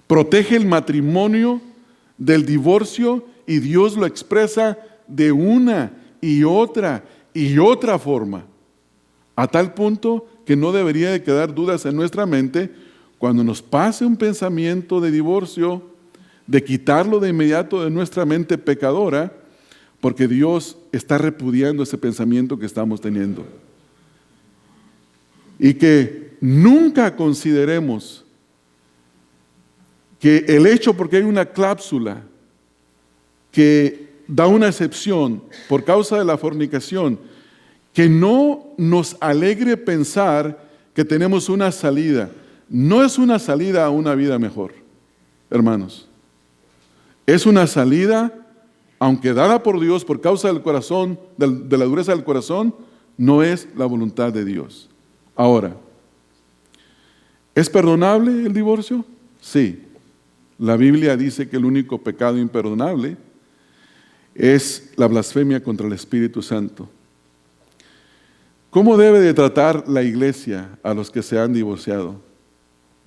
Protege el matrimonio del divorcio y Dios lo expresa de una y otra forma, a tal punto que no debería de quedar dudas en nuestra mente cuando nos pase un pensamiento de divorcio, de quitarlo de inmediato de nuestra mente pecadora, porque Dios está repudiando ese pensamiento que estamos teniendo. Y que nunca consideremos que el hecho, porque hay una cláusula que da una excepción por causa de la fornicación, que no nos alegre pensar que tenemos una salida. No es una salida a una vida mejor, hermanos. Es una salida, aunque dada por Dios por causa del corazón, de la dureza del corazón, no es la voluntad de Dios. Ahora, ¿es perdonable el divorcio? Sí. La Biblia dice que el único pecado imperdonable es la blasfemia contra el Espíritu Santo. ¿Cómo debe de tratar la iglesia a los que se han divorciado?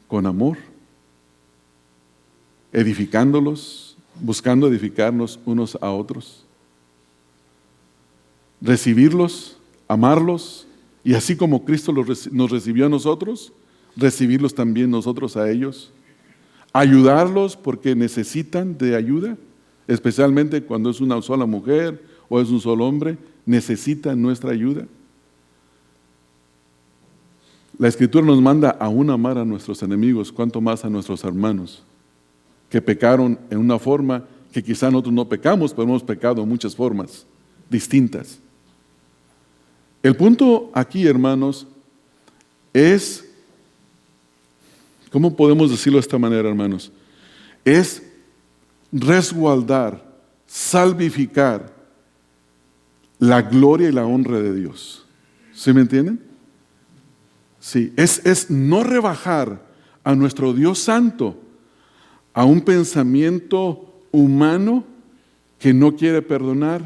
Con amor, edificándolos, buscando edificarnos unos a otros, recibirlos, amarlos, y así como Cristo nos recibió a nosotros, recibirlos también nosotros a ellos, ayudarlos porque necesitan de ayuda, especialmente cuando es una sola mujer o es un solo hombre, necesitan nuestra ayuda. La Escritura nos manda aún amar a nuestros enemigos, cuanto más a nuestros hermanos, que pecaron en una forma que quizá nosotros no pecamos, pero hemos pecado en muchas formas distintas. El punto aquí, hermanos, es, ¿cómo podemos decirlo de esta manera, hermanos? Es resguardar, salvificar la gloria y la honra de Dios. ¿Sí me entienden? Sí, es no rebajar a nuestro Dios Santo a un pensamiento humano que no quiere perdonar,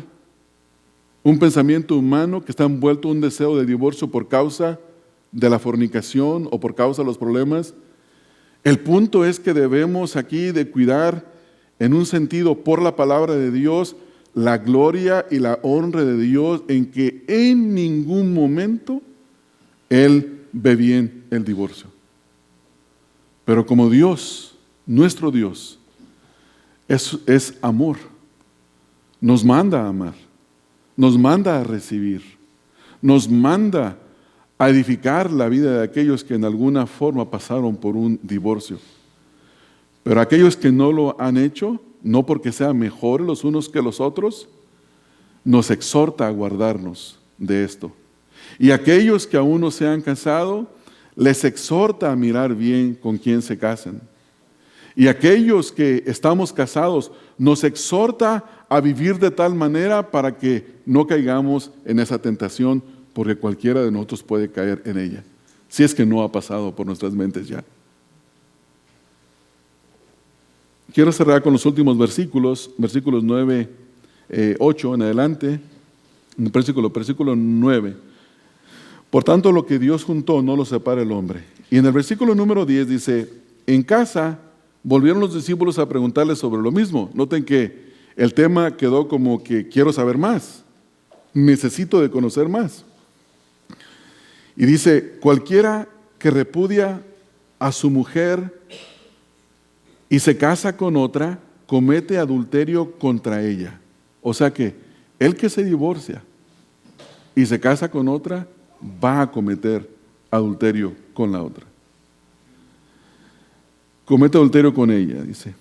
un pensamiento humano que está envuelto en un deseo de divorcio por causa de la fornicación o por causa de los problemas. El punto es que debemos aquí de cuidar en un sentido por la palabra de Dios la gloria y la honra de Dios, en que en ningún momento Él ve bien el divorcio. Pero como Dios, nuestro Dios, es amor, nos manda a amar, nos manda a recibir, nos manda a edificar la vida de aquellos que en alguna forma pasaron por un divorcio. Pero aquellos que no lo han hecho, no porque sean mejores los unos que los otros, nos exhorta a guardarnos de esto. Y aquellos que aún no se han casado, les exhorta a mirar bien con quién se casan. Y aquellos que estamos casados, nos exhorta a vivir de tal manera para que no caigamos en esa tentación, porque cualquiera de nosotros puede caer en ella, si es que no ha pasado por nuestras mentes ya. Quiero cerrar con los últimos versículos 9, 8 en adelante, versículo 9. Por tanto, lo que Dios juntó no lo separa el hombre. Y en el versículo número 10 dice, en casa volvieron los discípulos a preguntarle sobre lo mismo. Noten que el tema quedó como que quiero saber más, necesito de conocer más. Y dice, cualquiera que repudia a su mujer y se casa con otra, comete adulterio contra ella. O sea que el que se divorcia y se casa con otra, va a cometer adulterio con la otra. Comete adulterio con ella, dice.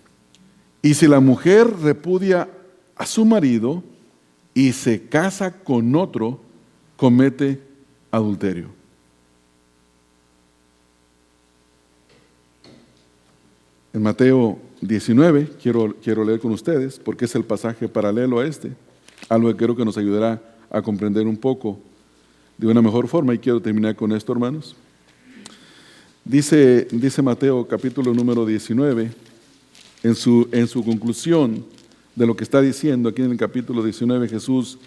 Y si la mujer repudia a su marido y se casa con otro, comete adulterio. En Mateo 19, quiero leer con ustedes, porque es el pasaje paralelo a este, algo que creo que nos ayudará a comprender un poco de una mejor forma, y quiero terminar con esto, hermanos. Dice Mateo capítulo número 19, en su conclusión de lo que está diciendo aquí en el capítulo 19, Jesús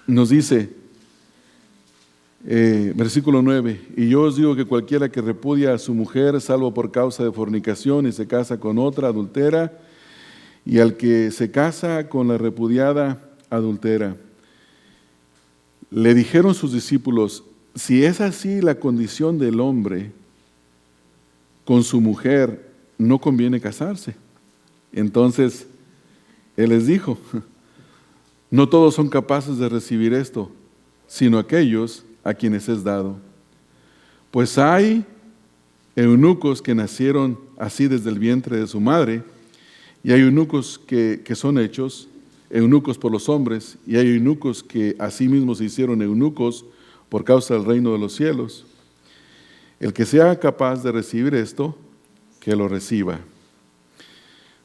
nos dice, versículo 9, y yo os digo que cualquiera que repudia a su mujer, salvo por causa de fornicación, y se casa con otra, adultera, y al que se casa con la repudiada, adultera. Le dijeron sus discípulos, si es así la condición del hombre con su mujer, no conviene casarse. Entonces, Él les dijo, no todos son capaces de recibir esto, sino aquellos a quienes es dado. Pues hay eunucos que nacieron así desde el vientre de su madre, y hay eunucos que son hechos eunucos por los hombres, y hay eunucos que asimismo se hicieron eunucos por causa del reino de los cielos. El que sea capaz de recibir esto, que lo reciba.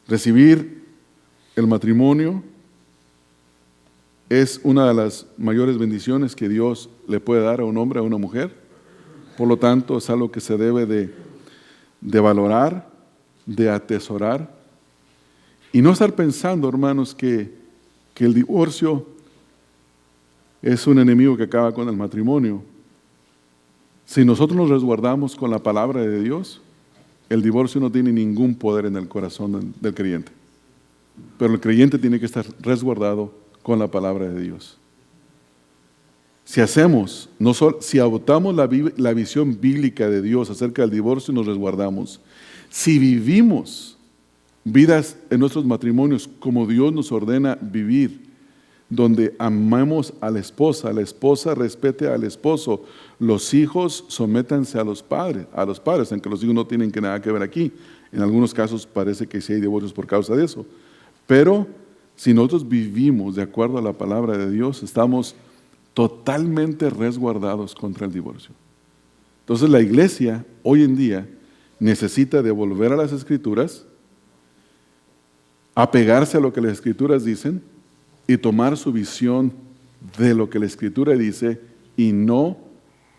Recibir el matrimonio es una de las mayores bendiciones que Dios le puede dar a un hombre, a una mujer. Por lo tanto, es algo que se debe de valorar, de atesorar, y no estar pensando, hermanos, que el divorcio es un enemigo que acaba con el matrimonio. Si nosotros nos resguardamos con la palabra de Dios, el divorcio no tiene ningún poder en el corazón del creyente. Pero el creyente tiene que estar resguardado con la palabra de Dios. Si adoptamos la visión bíblica de Dios acerca del divorcio, nos resguardamos. Si vivimos vidas en nuestros matrimonios como Dios nos ordena vivir, donde amamos a la esposa respete al esposo, los hijos sométanse a los padres, aunque los hijos no tienen nada que ver aquí. En algunos casos parece que sí hay divorcios por causa de eso. Pero si nosotros vivimos de acuerdo a la palabra de Dios, estamos totalmente resguardados contra el divorcio. Entonces la iglesia hoy en día necesita de volver a las Escrituras, apegarse a lo que las Escrituras dicen y tomar su visión de lo que la Escritura dice y no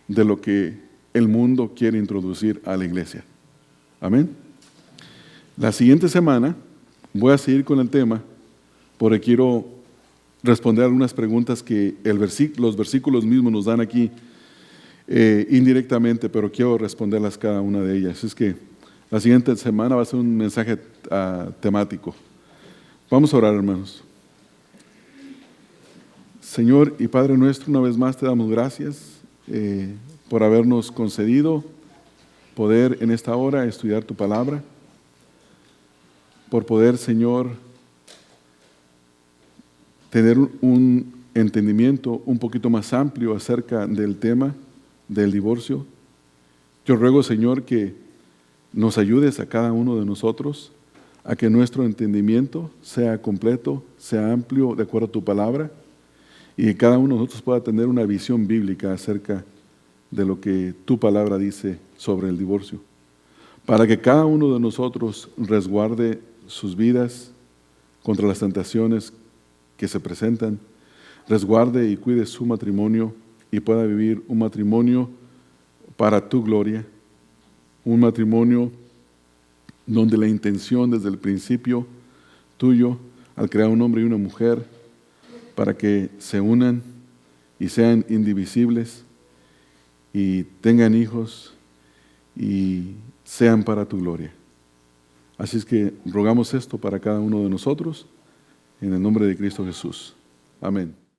de lo que el mundo quiere introducir a la iglesia. Amén. La siguiente semana voy a seguir con el tema porque quiero responder algunas preguntas que los versículos mismos nos dan aquí indirectamente, pero quiero responderlas cada una de ellas. Es que la siguiente semana va a ser un mensaje temático. Vamos a orar, hermanos. Señor y Padre nuestro, una vez más te damos gracias por habernos concedido poder en esta hora estudiar tu palabra, por poder, Señor, tener un entendimiento un poquito más amplio acerca del tema del divorcio. Yo ruego, Señor, que nos ayudes a cada uno de nosotros a que nuestro entendimiento sea completo, sea amplio de acuerdo a tu palabra, y que cada uno de nosotros pueda tener una visión bíblica acerca de lo que tu palabra dice sobre el divorcio, para que cada uno de nosotros resguarde sus vidas contra las tentaciones que se presentan, resguarde y cuide su matrimonio y pueda vivir un matrimonio para tu gloria, un matrimonio donde la intención desde el principio tuyo, al crear un hombre y una mujer, para que se unan y sean indivisibles y tengan hijos y sean para tu gloria. Así es que rogamos esto para cada uno de nosotros, en el nombre de Cristo Jesús. Amén.